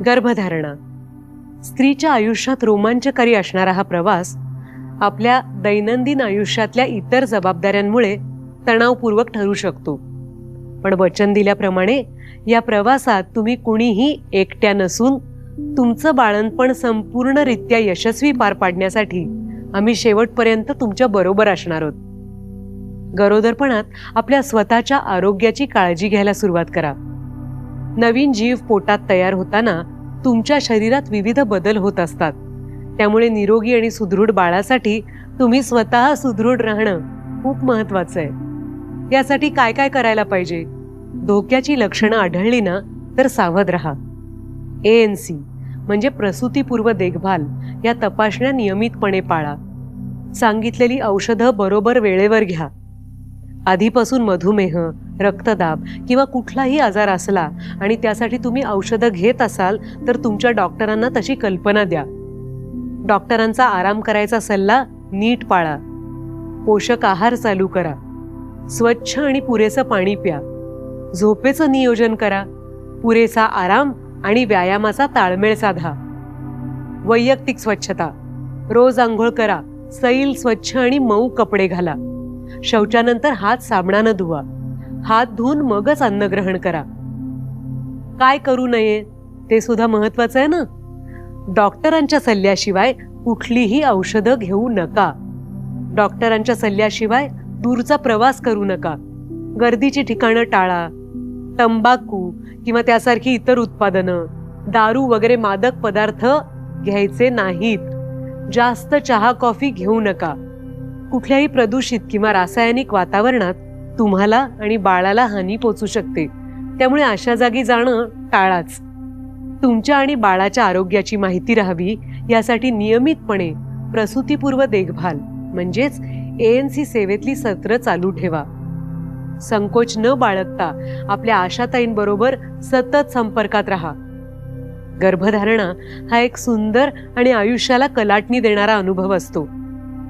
गर्भधारणा. स्त्रीच्या आयुष्यात रोमांचकारी असणारा हा प्रवास आपल्या दैनंदिन आयुष्यातल्या इतर जबाबदाऱ्यांमुळे तणावपूर्वक ठरू शकतो. पण वचन दिल्याप्रमाणे या प्रवासात तुम्ही कुणीही एकट्या नसून तुमचं बाळंतपण संपूर्णरित्या यशस्वी पार पाडण्यासाठी आम्ही शेवटपर्यंत तुमच्या बरोबर असणार आहोत. गरोदरपणात आपल्या स्वतःच्या आरोग्याची काळजी घ्यायला सुरुवात करा. नवीन जीव पोटात तयार होताना तुमच्या शरीरात विविध बदल होत असतात. त्यामुळे निरोगी आणि सुदृढ बाळासाठी तुम्ही स्वतः सुदृढ राहणं खूप महत्वाचं आहे. यासाठी काय काय करायला पाहिजे? धोक्याची लक्षणं आढळली ना तर सावध राहा. ANC म्हणजे प्रसूतीपूर्व देखभाल या तपासण्या नियमितपणे पाळा. सांगितलेली औषधं बरोबर वेळेवर घ्या. आधीपासून मधुमेह, रक्तदाब किंवा कुठलाही आजार असला आणि त्यासाठी तुम्ही औषधं घेत असाल तर तुमच्या डॉक्टरांना तशी कल्पना द्या. डॉक्टरांचा आराम करायचा सल्ला नीट पाळा. पोषक आहार चालू करा. स्वच्छ आणि पुरेसं पाणी प्या. झोपेचं नियोजन करा. पुरेसा आराम आणि व्यायामाचा ताळमेळ साधा. वैयक्तिक स्वच्छता. रोज आंघोळ करा. सैल, स्वच्छ आणि मऊ कपडे घाला. शौचानंतर हात साबणानं धुवा. हात धुवून मगच अन्न ग्रहण करा. काय करू नये ते सुद्धा महत्वाचं आहे ना. डॉक्टरांच्या सल्ल्याशिवाय कुठलीही औषधं घेऊ नका. डॉक्टरांच्या सल्ल्याशिवाय दूरचा प्रवास करू नका. गर्दीची ठिकाणं टाळा. तंबाखू किंवा त्यासारखी इतर उत्पादनं, दारू वगैरे मादक पदार्थ घ्यायचे नाहीत. जास्त चहा कॉफी घेऊ नका. कुठल्याही प्रदूषित किंवा रासायनिक वातावरणात तुम्हाला आणि बाळाला हानी पोचू शकते. त्यामुळे अशा जागी जाणं टाळाच. तुमच्या आणि बाळाच्या आरोग्याची माहिती राहावी यासाठी नियमितपणे प्रसूतीपूर्व देखभाल म्हणजेच ANC सेवेतली सत्र चालू ठेवा. संकोच न बाळगता आपल्या आशाताईंबरोबर सतत संपर्कात राहा. गर्भधारणा हा एक सुंदर आणि आयुष्याला कलाटणी देणारा अनुभव असतो.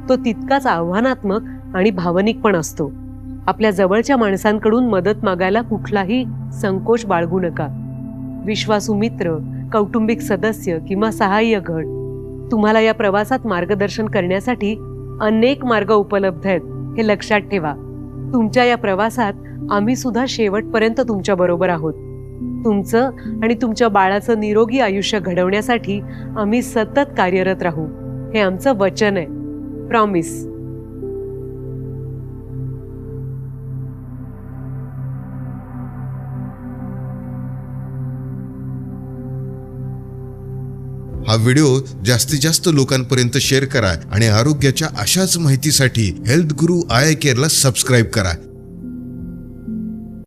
तो तितकाच आव्हानात्मक आणि भावनिक पण असतो. आपल्या जवळच्या माणसांकडून मदत मागायला कुठलाही संकोच बाळगू नका. विश्वासू मित्र, कौटुंबिक सदस्य किंवा सहाय्य गट तुम्हाला या प्रवासात मार्गदर्शन करण्यासाठी अनेक मार्ग उपलब्ध आहेत हे लक्षात ठेवा. तुमच्या या प्रवासात आम्ही सुद्धा शेवटपर्यंत तुमच्या बरोबर आहोत. तुमचं आणि तुमच्या बाळाचं निरोगी आयुष्य घडवण्यासाठी आम्ही सतत कार्यरत राहू हे आमचं वचन आहे. प्रॉमिस. हा व्हिडिओ जास्तीत जास्त लोकांपर्यंत शेअर करा आणि आरोग्याच्या अशाच माहितीसाठी हेल्थ गुरु IICare ला सबस्क्राईब करा.